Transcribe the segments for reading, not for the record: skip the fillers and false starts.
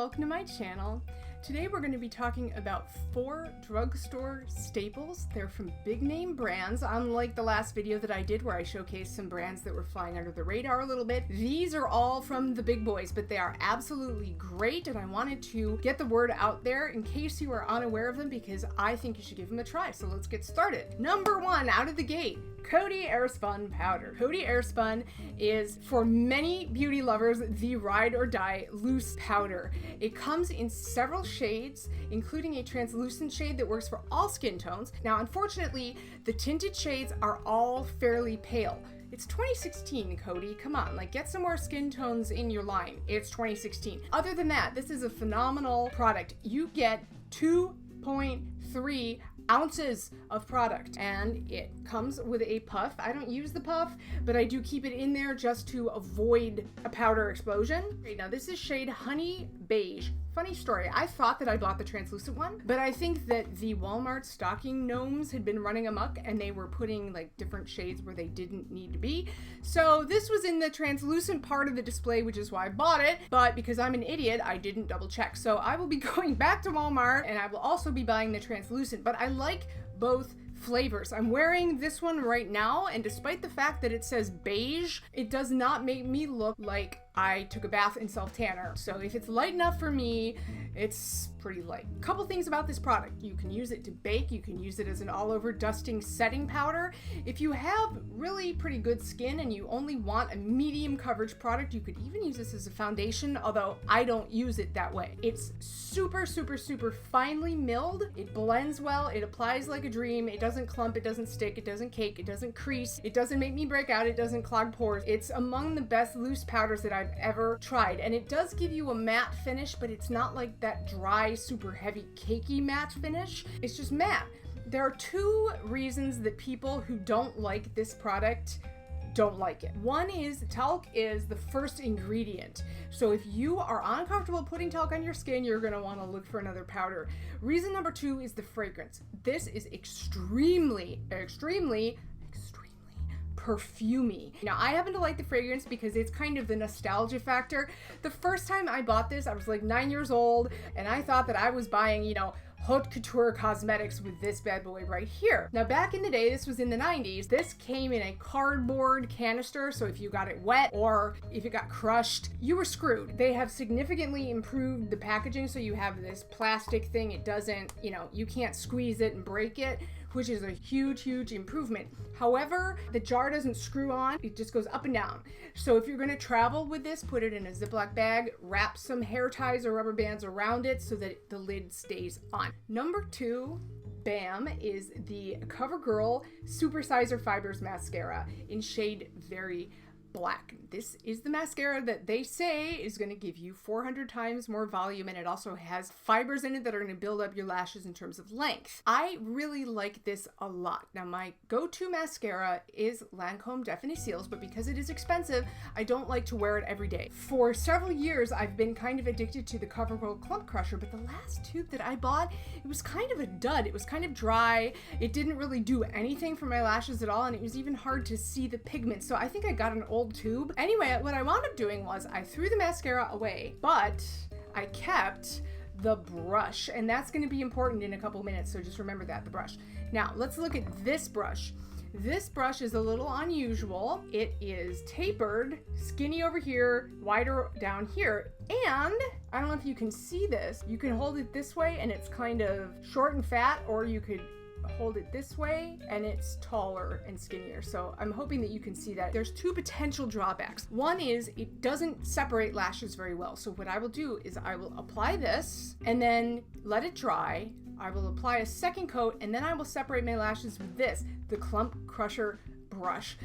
welcome to my channel. Today we're going to be talking about 4 drugstore staples. They're from big name brands, unlike the last video that I did where I showcased some brands that were flying under the radar a little bit. These are all from the big boys, but they are absolutely great, and I wanted to get the word out there in case you are unaware of them because I think you should give them a try. So let's get started. Number 1 out of the gate, Coty Airspun powder. Coty Airspun is, for many beauty lovers, the ride or die loose powder. It comes in several shades, including a translucent shade that works for all skin tones. Now, unfortunately, the tinted shades are all fairly pale. It's 2016, Coty. Come on, get some more skin tones in your line. It's 2016. Other than that, this is a phenomenal product. You get 2.3 ounces of product, and it comes with a puff. I don't use the puff, but I do keep it in there just to avoid a powder explosion. Okay, now this is shade Honey Beige. Funny story, I thought that I bought the translucent one, but I think that the Walmart stocking gnomes had been running amok and they were putting different shades where they didn't need to be. So this was in the translucent part of the display, which is why I bought it, but because I'm an idiot, I didn't double check. So I will be going back to Walmart and I will also be buying the translucent, but I like both flavors. I'm wearing this one right now, and despite the fact that it says beige, it does not make me look like I took a bath in self-tanner. So if it's light enough for me, it's pretty light. Couple things about this product. You can use it to bake. You can use it as an all-over dusting setting powder. If you have really pretty good skin and you only want a medium coverage product, you could even use this as a foundation, although I don't use it that way. It's super, super, super finely milled. It blends well. It applies like a dream. It doesn't clump. It doesn't stick. It doesn't cake. It doesn't crease. It doesn't make me break out. It doesn't clog pores. It's among the best loose powders that I've ever tried, and it does give you a matte finish, but it's not like that dry, super heavy, cakey matte finish. It's just matte. There are 2 reasons that people who don't like this product don't like it. One is talc is the first ingredient. So if you are uncomfortable putting talc on your skin, you're going to want to look for another powder. Reason number 2 is the fragrance. This is extremely perfumey. Now, I happen to like the fragrance because it's kind of the nostalgia factor. The first time I bought this, I was 9 years old, and I thought that I was buying, haute couture cosmetics with this bad boy right here. Now, back in the day, this was in the 90s, this came in a cardboard canister, so if you got it wet or if it got crushed, you were screwed. They have significantly improved the packaging, so you have this plastic thing. It doesn't, you can't squeeze it and break it, which is a huge, huge improvement. However, the jar doesn't screw on, it just goes up and down. So if you're gonna travel with this, put it in a Ziploc bag, wrap some hair ties or rubber bands around it so that the lid stays on. Number 2, bam, is the CoverGirl Supersizer Fibers Mascara in shade Very Black. This is the mascara that they say is going to give you 400 times more volume, and it also has fibers in it that are going to build up your lashes in terms of length. I really like this a lot. Now, my go-to mascara is Lancome Definitely Seals, but because it is expensive, I don't like to wear it every day. For several years, I've been kind of addicted to the CoverGirl Clump Crusher, but the last tube that I bought, it was kind of a dud. It was kind of dry. It didn't really do anything for my lashes at all, and it was even hard to see the pigment. So I think I got an old tube. Anyway, what I wound up doing was I threw the mascara away, but I kept the brush, and that's going to be important in a couple minutes, so just remember that, the brush. Now, let's look at this brush. This brush is a little unusual. It is tapered, skinny over here, wider down here, and I don't know if you can see this. You can hold it this way and it's kind of short and fat, or you could hold it this way and it's taller and skinnier. So I'm hoping that you can see that. There's 2 potential drawbacks. One is it doesn't separate lashes very well. So what I will do is I will apply this and then let it dry. I will apply a second coat and then I will separate my lashes with this, the Clump Crusher brush.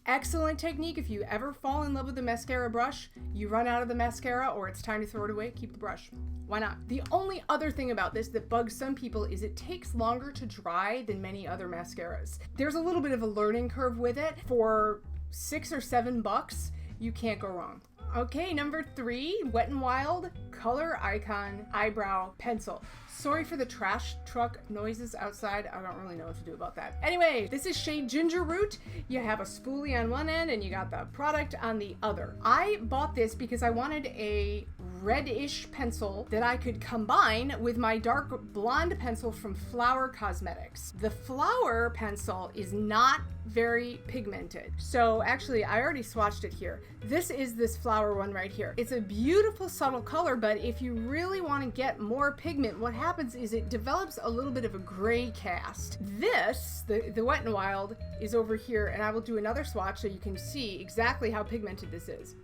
Excellent technique. If you ever fall in love with the mascara brush, you run out of the mascara or it's time to throw it away, keep the brush. Why not? The only other thing about this that bugs some people is it takes longer to dry than many other mascaras. There's a little bit of a learning curve with it. For $6 or $7, you can't go wrong. Okay, number 3, Wet n Wild Color Icon Eyebrow Pencil. Sorry for the trash truck noises outside. I don't really know what to do about that. Anyway, this is shade Ginger Root. You have a spoolie on one end and you got the product on the other. I bought this because I wanted a reddish pencil that I could combine with my dark blonde pencil from Flower Cosmetics. The Flower pencil is not very pigmented. So actually, I already swatched it here. This is this Flower one right here. It's a beautiful subtle color, but if you really want to get more pigment, what happens is it develops a little bit of a gray cast. This, the Wet n Wild, is over here, and I will do another swatch so you can see exactly how pigmented this is.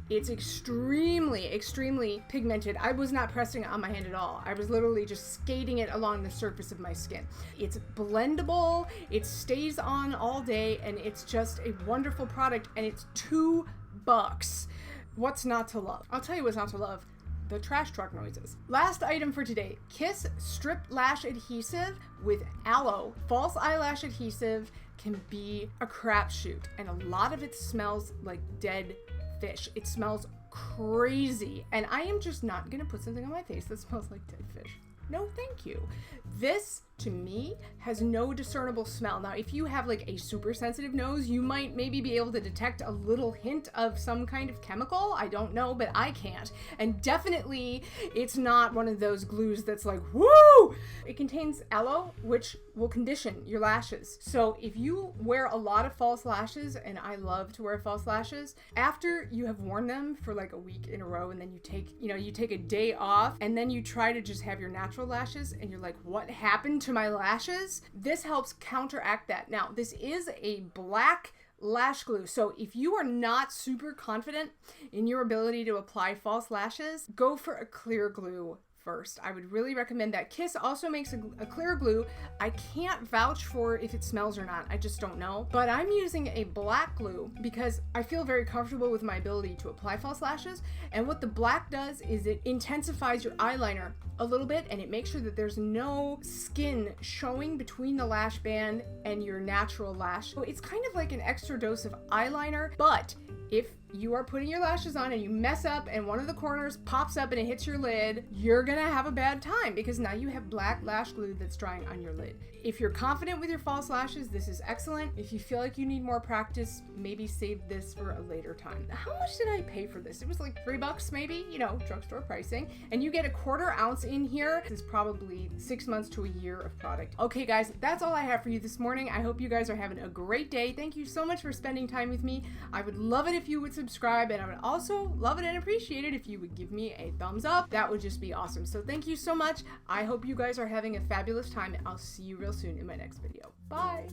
It's extremely pigmented. I was not pressing it on my hand at all. I was literally just skating it along the surface of my skin. It's blendable, it stays on all day, and it's just a wonderful product, and it's $2. What's not to love? I'll tell you what's not to love. The trash truck noises. Last item for today, Kiss Strip Lash Adhesive with Aloe. False eyelash adhesive can be a crapshoot, and a lot of it smells like dead fish. It smells crazy, and I am just not gonna put something on my face that smells like dead fish. No, thank you. This, to me, has no discernible smell. Now, if you have like a super sensitive nose, you might maybe be able to detect a little hint of some kind of chemical. I don't know, but I can't. And definitely, it's not one of those glues that's like, woo! It contains aloe, which will condition your lashes. So if you wear a lot of false lashes, and I love to wear false lashes, after you have worn them for like a week in a row, and then you take a day off, and then you try to just have your natural lashes, and you're like, what happened to my lashes? This helps counteract that. Now, this is a black lash glue, so if you are not super confident in your ability to apply false lashes, go for a clear glue first. I would really recommend that. Kiss also makes a clear glue. I can't vouch for if it smells or not. I just don't know. But I'm using a black glue because I feel very comfortable with my ability to apply false lashes. And what the black does is it intensifies your eyeliner a little bit, and it makes sure that there's no skin showing between the lash band and your natural lash. So it's kind of like an extra dose of eyeliner, but if you are putting your lashes on and you mess up and one of the corners pops up and it hits your lid, you're gonna have a bad time because now you have black lash glue that's drying on your lid. If you're confident with your false lashes, this is excellent. If you feel like you need more practice, maybe save this for a later time. How much did I pay for this? It was like $3 maybe, drugstore pricing. And you get a 1/4 ounce in here. This is probably 6 months to a year of product. Okay guys, that's all I have for you this morning. I hope you guys are having a great day. Thank you so much for spending time with me. I would love it if you would subscribe, and I would also love it and appreciate it if you would give me a thumbs up. That would just be awesome. So thank you so much. I hope you guys are having a fabulous time. I'll see you real soon in my next video. Bye.